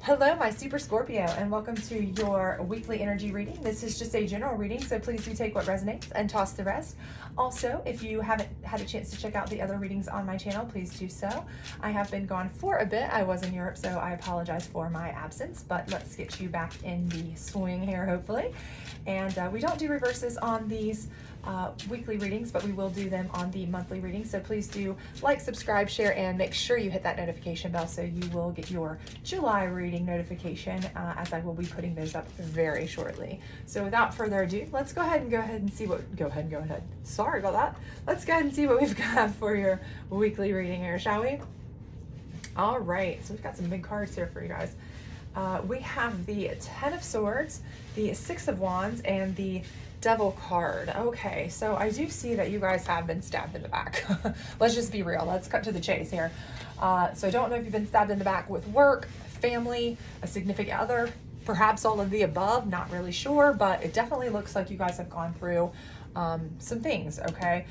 Hello, my Super Scorpio, and welcome to your weekly energy reading. This is just a general reading, so please do take what resonates and toss the rest. Also, if you haven't had a chance to check out the other readings on my channel, please do so. I have been gone for a bit. I was in Europe, so I apologize for my absence, but let's get you back in the swing here, hopefully. And we don't do reverses on these weekly readings, but we will do them on the monthly readings. So please do like, subscribe, share, and make sure you hit that notification bell so you will get your July reading notification as I will be putting those up very shortly. So without further ado, let's go ahead and see what, sorry about that. Let's go ahead and see what we've got for your weekly reading here, shall we? All right, so we've got some big cards here for you guys. We have the Ten of Swords, the Six of Wands, and the Devil card. Okay, so I do see that you guys have been stabbed in the back. Let's just be real. Let's cut to the chase here. So I don't know if you've been stabbed in the back with work, family, a significant other, perhaps all of the above, not really sure, but it definitely looks like you guys have gone through some things, okay?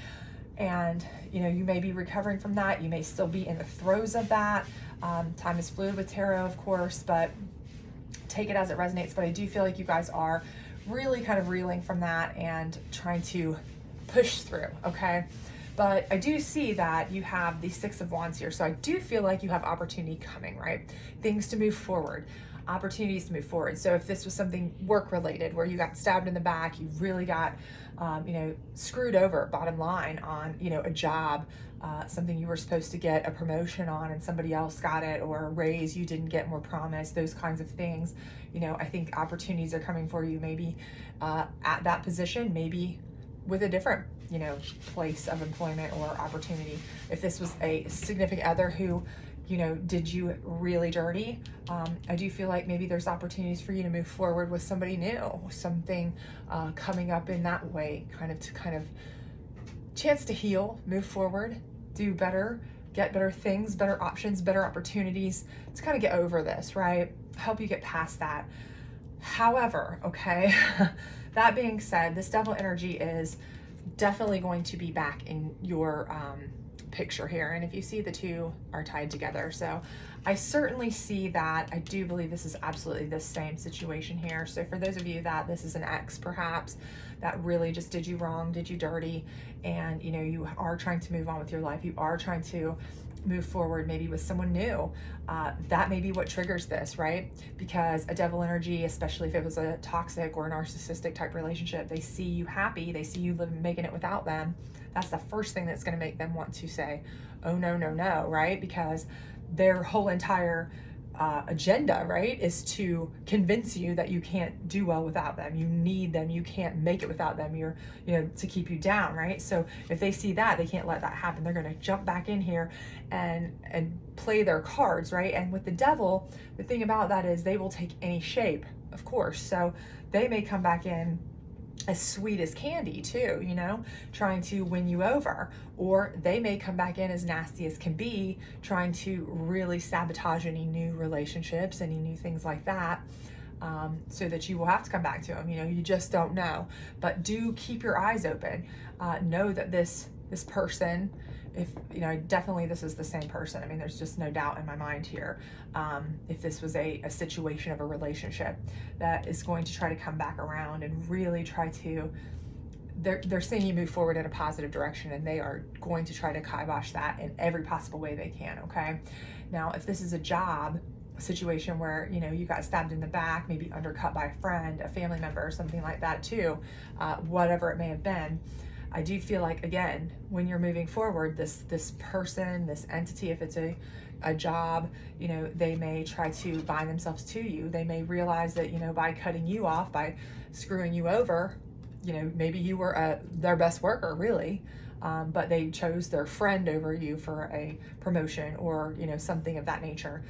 And, you know, you may be recovering from that. You may still be in the throes of that. Time is fluid with tarot, of course, but take it as it resonates. But I do feel like you guys are really kind of reeling from that and trying to push through, okay? But I do see that you have the Six of Wands here. So I do feel like you have opportunity coming, right? Things to move forward, opportunities to move forward. So if this was something work related where you got stabbed in the back, you really got, screwed over, bottom line, on, a job, something you were supposed to get a promotion on and somebody else got it, or a raise you didn't get and were promised, those kinds of things. I think opportunities are coming for you, maybe at that position, maybe with a different, place of employment or opportunity. If this was a significant other who, did you really dirty, I do feel like maybe there's opportunities for you to move forward with somebody new, something coming up in that way, kind of chance to heal, move forward, do better, get better things, better options, better opportunities to kind of get over this, right? Help you get past that. However, okay, that being said, this devil energy is definitely going to be back in your picture here. And if you see, the two are tied together. So I certainly see that. I do believe this is absolutely the same situation here. So for those of you that this is an ex perhaps that really just did you wrong, did you dirty, and you are trying to move on with your life, you are trying to move forward maybe with someone new, that may be what triggers this, right? Because a devil energy, especially if it was a toxic or narcissistic type relationship, they see you happy, they see you making it without them. That's the first thing that's going to make them want to say, oh no, no, no, right? Because their whole entire agenda, right, is to convince you that you can't do well without them. You need them. You can't make it without them. You're, to keep you down, right? So if they see that, they can't let that happen. They're going to jump back in here and play their cards, right? And with the devil, the thing about that is they will take any shape, of course. So they may come back in as sweet as candy too, trying to win you over, or they may come back in as nasty as can be, trying to really sabotage any new relationships, any new things like that, so that you will have to come back to them. You just don't know, but do keep your eyes open. Know that this person, if definitely this is the same person. I mean, there's just no doubt in my mind here. If this was a situation of a relationship that is going to try to come back around and really try to, they're seeing you move forward in a positive direction, and they are going to try to kibosh that in every possible way they can. Okay. Now, if this is a job situation where you got stabbed in the back, maybe undercut by a friend, a family member, or something like that too, whatever it may have been, I do feel like, again, when you're moving forward, this person, this entity, if it's a job, they may try to bind themselves to you. They may realize that, by cutting you off, by screwing you over, maybe you were their best worker, really, but they chose their friend over you for a promotion or, something of that nature.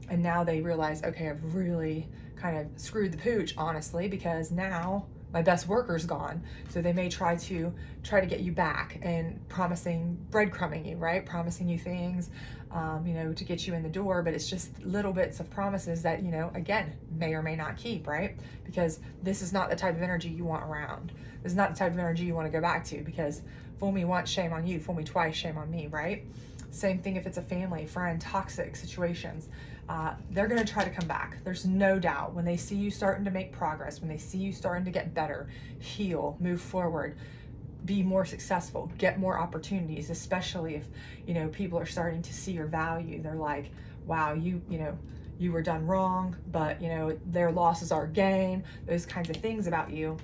And now they realize, okay, I've really kind of screwed the pooch, honestly, because now my best worker's gone. So they may try to get you back and breadcrumbing you, right? Promising you things, to get you in the door, but it's just little bits of promises that, again, may or may not keep, right? Because this is not the type of energy you want around. This is not the type of energy you want to go back to, because fool me once, shame on you. Fool me twice, shame on me, right? Same thing if it's a family, friend, toxic situations. They're going to try to come back. There's no doubt. When they see you starting to make progress, when they see you starting to get better, heal, move forward, be more successful, get more opportunities, especially if, people are starting to see your value. They're like, wow, you were done wrong, but their loss is our gain, those kinds of things about you.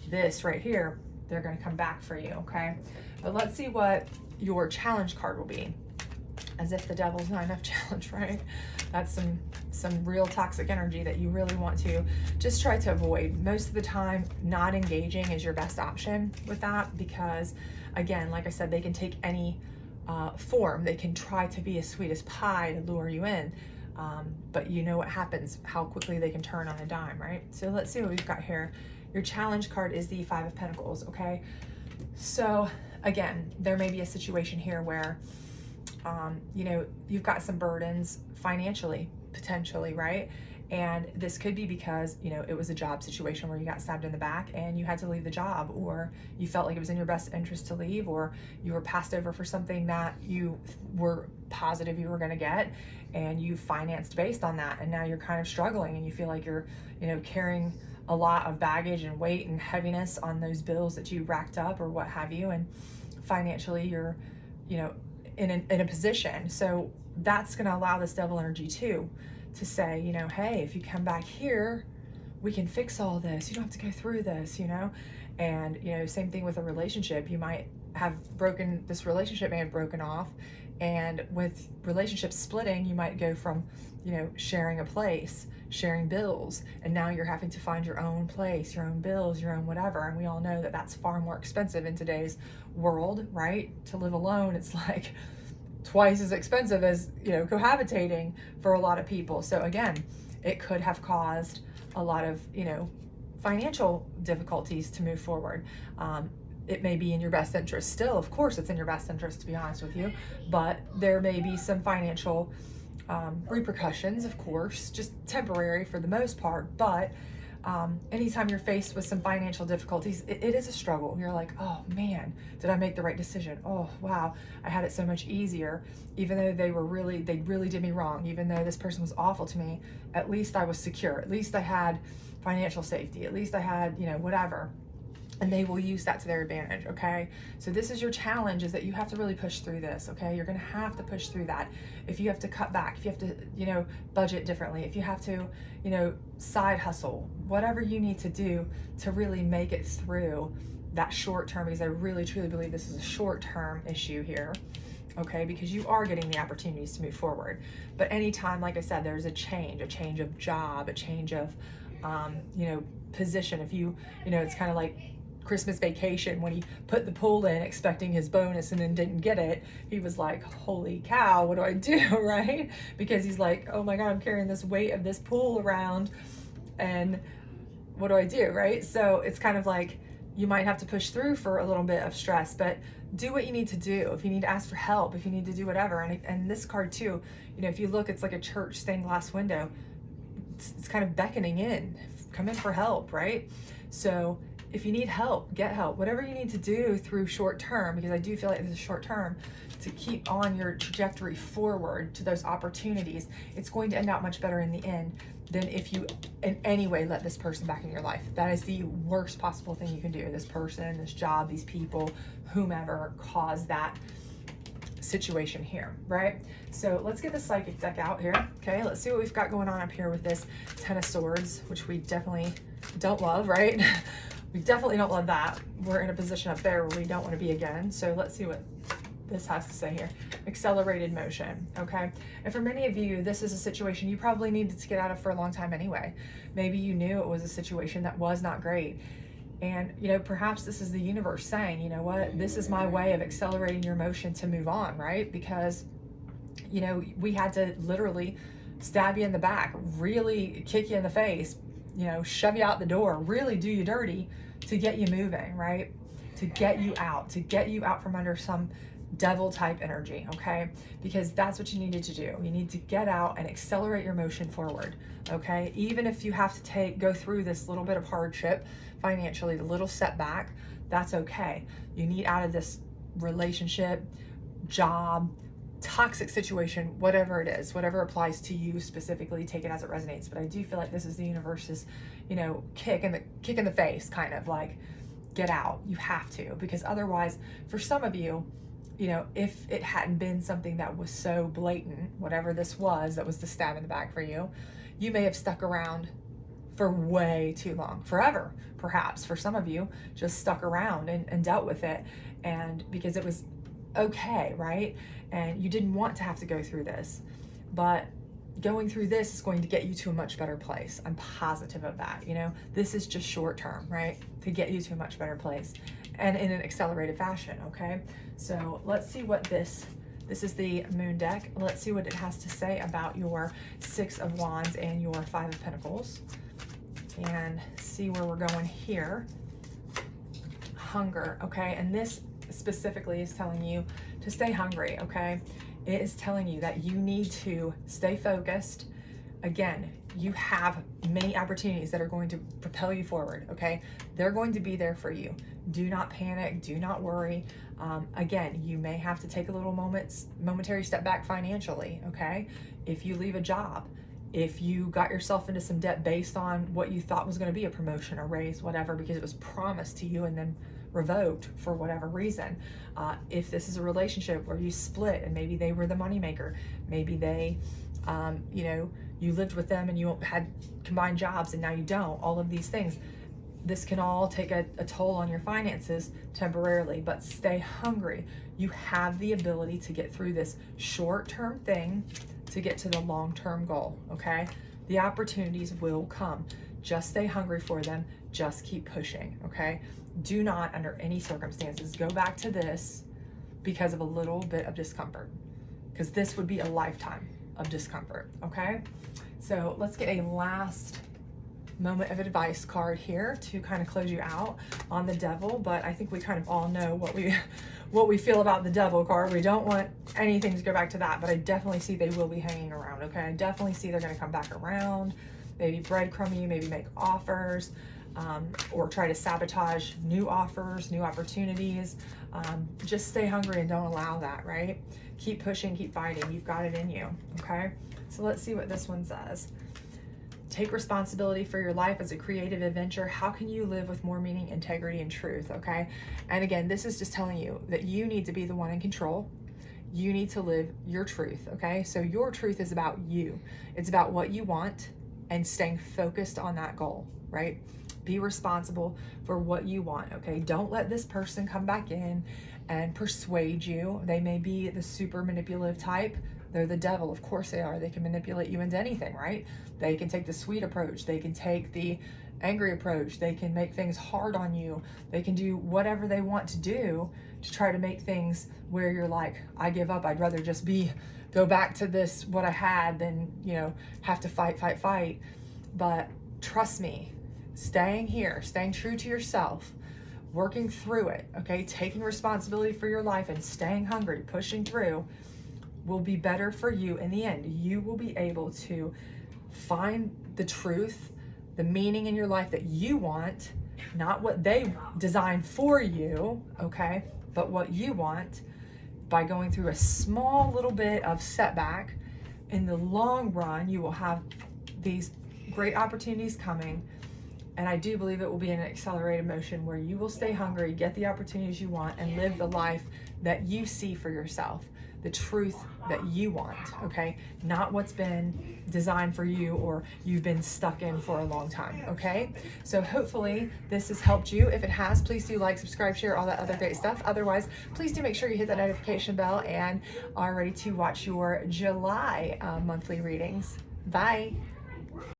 This right here, they're going to come back for you. Okay. But let's see what your challenge card will be. As if the devil's not enough challenge, right? That's some real toxic energy that you really want to just try to avoid. Most of the time, not engaging is your best option with that, because again, like I said, they can take any form. They can try to be as sweet as pie to lure you in. But you know what happens, how quickly they can turn on a dime, right? So let's see what we've got here. Your challenge card is the Five of Pentacles, okay? So again, there may be a situation here where you've got some burdens financially, potentially, right? And this could be because, it was a job situation where you got stabbed in the back and you had to leave the job, or you felt like it was in your best interest to leave, or you were passed over for something that you were positive you were going to get, and you financed based on that. And now you're kind of struggling and you feel like you're, carrying a lot of baggage and weight and heaviness on those bills that you racked up or what have you. And financially you're, in a position. So that's going to allow this devil energy too, to say, hey, if you come back here, we can fix all this. You don't have to go through this, And, same thing with a relationship. You might have this relationship may have broken off. And with relationships splitting, you might go from, sharing a place, sharing bills, and now you're having to find your own place, your own bills, your own whatever. And we all know that that's far more expensive in today's world, right? To live alone, it's like twice as expensive as, cohabitating for a lot of people. So again, it could have caused a lot of, financial difficulties to move forward. It may be in your best interest still. Of course, it's in your best interest, to be honest with you, but there may be some financial repercussions, of course, just temporary for the most part. But anytime you're faced with some financial difficulties, it is a struggle. You're like, oh man, did I make the right decision? Oh wow, I had it so much easier. Even though they really did me wrong. Even though this person was awful to me, at least I was secure. At least I had financial safety. At least I had, whatever. And they will use that to their advantage, okay? So this is your challenge, is that you have to really push through this, okay? You're gonna have to push through that. If you have to cut back, if you have to, budget differently, if you have to, side hustle, whatever you need to do to really make it through that short term, because I really, truly believe this is a short-term issue here, okay? Because you are getting the opportunities to move forward. But anytime, like I said, there's a change of job, a change of, position. If you, it's kind of like Christmas Vacation, when he put the pool in expecting his bonus and then didn't get it. He was like, holy cow, what do I do? Right? Because he's like, oh my God, I'm carrying this weight of this pool around, and what do I do? Right? So it's kind of like, you might have to push through for a little bit of stress, but do what you need to do. If you need to ask for help, if you need to do whatever. And this card too, if you look, it's like a church stained glass window. It's kind of beckoning in, come in for help, right? So if you need help, get help. Whatever you need to do through short term, because I do feel like this is short term, to keep on your trajectory forward to those opportunities, it's going to end out much better in the end than if you in any way let this person back in your life. That is the worst possible thing you can do. This person, this job, these people, whomever caused that situation here, right? So let's get the psychic deck out here. Okay, let's see what we've got going on up here with this Ten of Swords, which we definitely don't love, right? We definitely don't love that. We're in a position up there where we don't want to be again. So let's see what this has to say here. Accelerated motion, okay? And for many of you, this is a situation you probably needed to get out of for a long time anyway. Maybe you knew it was a situation that was not great. And, perhaps this is the universe saying, you know what, this is my way of accelerating your motion to move on, right? Because, we had to literally stab you in the back, really kick you in the face, shove you out the door, really do you dirty to get you moving, right? To get you out from under some devil type energy, okay? Because that's what you needed to do. You need to get out and accelerate your motion forward, okay? Even if you have to go through this little bit of hardship financially, the little setback, that's okay. You need out of this relationship, job, toxic situation, whatever it is, whatever applies to you specifically, take it as it resonates. But I do feel like this is the universe's, you know, kick in the face, kind of like, get out. You have to, because otherwise, for some of you, you know, if it hadn't been something that was so blatant, whatever this was, that was the stab in the back for you, you may have stuck around for way too long, forever, perhaps. For some of you, just stuck around and dealt with it, and because it was okay, right? And you didn't want to have to go through this, but going through this is going to get you to a much better place. I'm positive of that. You know, this is just short term, right? To get you to a much better place, and in an accelerated fashion. Okay, so let's see what this is the Moon deck. Let's see what it has to say about your Six of Wands and your Five of Pentacles, and see where we're going here. Hunger. Okay, and this specifically is telling you to stay hungry. Okay, it is telling you that you need to stay focused. Again, you have many opportunities that are going to propel you forward. Okay, they're going to be there for you. Do not panic, do not worry. Again, you may have to take a little momentary step back financially. Okay, if you leave a job, if you got yourself into some debt based on what you thought was going to be a promotion, a raise, whatever, because it was promised to you and then revoked for whatever reason. If this is a relationship where you split and maybe they were the moneymaker, maybe they, you know, you lived with them and you had combined jobs and now you don't, all of these things, this can all take a toll on your finances temporarily, but stay hungry. You have the ability to get through this short-term thing to get to the long-term goal. Okay, the opportunities will come. Just stay hungry for them. Just keep pushing. Okay, do not under any circumstances go back to this because of a little bit of discomfort, because this would be a lifetime of discomfort. Okay, so let's get a last moment of advice card here to kind of close you out on the Devil. But I think we kind of all know what we feel about the Devil card. We don't want anything to go back to that, but I definitely see they will be hanging around. Okay, I definitely see they're going to come back around, maybe breadcrumb you, maybe make offers, or try to sabotage new offers, new opportunities. Just stay hungry and don't allow that, right? Keep pushing, keep fighting. You've got it in you. Okay, so let's see what this one says. Take responsibility for your life as a creative adventure. How can you live with more meaning, integrity, and truth? Okay, and again, this is just telling you that you need to be the one in control. You need to live your truth. Okay, so your truth is about you. It's about what you want and staying focused on that goal, right? Be responsible for what you want. Okay, don't let this person come back in and persuade you. They may be the super manipulative type. They're the Devil. Of course they are. They can manipulate you into anything, right? They can take the sweet approach. They can take the angry approach. They can make things hard on you. They can do whatever they want to do to try to make things where you're like, I give up. I'd rather just go back to this, what I had, than, you know, have to fight. But trust me, staying here, staying true to yourself, working through it, okay, taking responsibility for your life and staying hungry, pushing through, will be better for you in the end. You will be able to find the truth, the meaning in your life that you want, not what they designed for you, okay, but what you want, by going through a small little bit of setback. In the long run, you will have these great opportunities coming, and I do believe it will be in an accelerated motion where you will stay hungry, get the opportunities you want, and live the life that you see for yourself, the truth that you want, okay? Not what's been designed for you or you've been stuck in for a long time, okay? So hopefully this has helped you. If it has, please do like, subscribe, share, all that other great stuff. Otherwise, please do make sure you hit that notification bell and are ready to watch your July monthly readings. Bye.